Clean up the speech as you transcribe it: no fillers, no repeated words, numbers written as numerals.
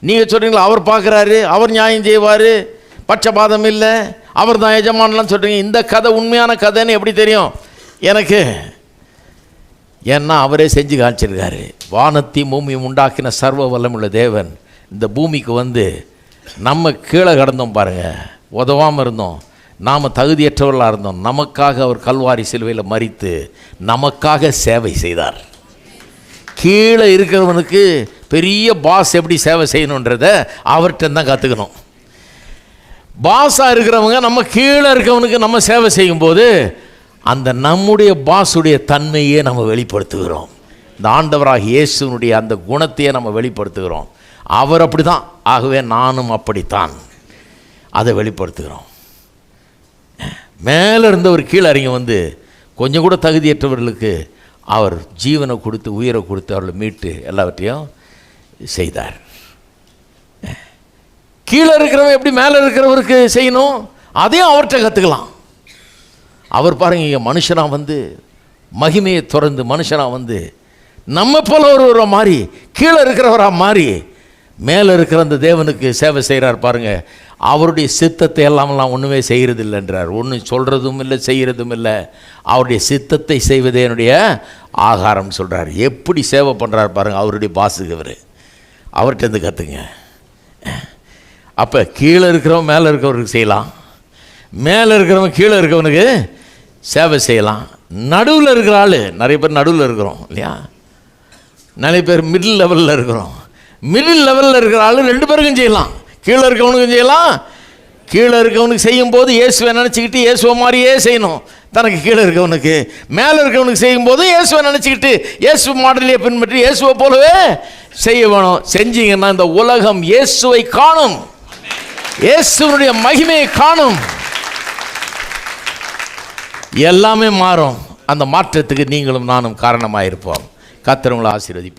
நீங்கள் சொல்கிறீங்களா அவர் பார்க்குறாரு, அவர் நியாயம் செய்வார், பட்சபாதம் இல்லை, அவர் தான் எஜமானலாம் சொல்கிறீங்க. இந்த கதை உண்மையான கதைன்னு எப்படி தெரியும் எனக்கு? ஏன்னா அவரே செஞ்சு காமிச்சிருக்காரு. வானத்தையும் பூமியும் உண்டாக்கின சர்வ வல்லமுள்ள தேவன் இந்த பூமிக்கு வந்து நம்ம கீழே கடந்தோம் பாருங்கள், உதவாமல் இருந்தோம், நாம் தகுதியற்றவர்களாக இருந்தோம், நமக்காக அவர் கல்வாரி சிலுவையில் மரித்து நமக்காக சேவை செய்தார். கீழே இருக்கிறவனுக்கு பெரிய பாஸ் எப்படி சேவை செய்யணுன்றதை அவர்கிட்ட தான் கற்றுக்கணும். பாஸாக இருக்கிறவங்க நம்ம கீழே இருக்கவனுக்கு நம்ம சேவை செய்யும்போது அந்த நம்முடைய பாஸுடைய தன்மையே நம்ம வெளிப்படுத்துகிறோம். இந்த ஆண்டவராக இயேசுனுடைய அந்த குணத்தையே நம்ம வெளிப்படுத்துகிறோம். அவர் அப்படி தான், ஆகவே நானும் அப்படித்தான் அதை வெளிப்படுத்துகிறோம். மேலே இருந்தவர் கீழே இறங்கி வந்து கொஞ்சம் கூட தகுதியற்றவர்களுக்கு அவர் ஜீவனை கொடுத்து உயிரை கொடுத்து அவர்களை மீட்டு எல்லாவற்றையும் செய்தார். கீழே இருக்கிறவன் எப்படி மேலே இருக்கிறவருக்கு செய்யணும், அதையும் அவர்கிட்ட கற்றுக்கலாம். அவர் பாருங்க, இங்கே மனுஷனாக வந்து மகிமையை திறந்து மனுஷனாக வந்து நம்ம போல ஒருவரை மாறி கீழே இருக்கிறவராக மாறி மேலே இருக்கிற அந்த தேவனுக்கு சேவை செய்கிறார் பாருங்கள். அவருடைய சித்தத்தை எல்லாமெல்லாம் ஒன்றுமே செய்கிறது இல்லைன்றார். ஒன்றும் சொல்கிறதும் இல்லை, செய்கிறதும் இல்லை. அவருடைய சித்தத்தை செய்வதே என்னுடைய ஆகாரம்னு சொல்கிறார். எப்படி சேவை பண்ணுறார் பாருங்கள் அவருடைய பாசுக்கு. அவர்கிட்ட கற்றுங்க. அப்போ கீழே இருக்கிறவன் மேலே இருக்கிறவருக்கு செய்யலாம், மேலே இருக்கிறவன் கீழே இருக்கிறவனுக்கு சேவை செய்யலாம். நடுவில் இருக்கிற ஆள், நிறைய பேர் நடுவில் இருக்கிறோம் இல்லையா, நிறைய பேர் மிடில் லெவலில் இருக்கிறோம். மிடில் லெவலில் இருக்கிற ஆள் ரெண்டு பேருக்கும் செய்யலாம். கீழே இருக்கவனுக்கும் செய்யலாம். கீழே இருக்கவனுக்கு செய்யும்போது இயேசுவை நினச்சிக்கிட்டு இயேசுவை மாதிரியே செய்யணும் தனக்கு கீழே இருக்கவனுக்கு. மேலே இருக்கவனுக்கு செய்யும்போது இயேசுவை நினச்சிக்கிட்டு இயேசு மாடலையே பின்பற்றி இயேசுவை போலவே செய்ய வேணும். செஞ்சீங்கன்னா இந்த உலகம் இயேசுவை காணும், இயேசுவனுடைய மகிமையை காணும், எல்லாமே மாறும். அந்த மாற்றத்துக்கு நீங்களும் நானும் காரணமாக இருப்போம். கர்த்தர் உங்களை ஆசீர்வதிப்பார்.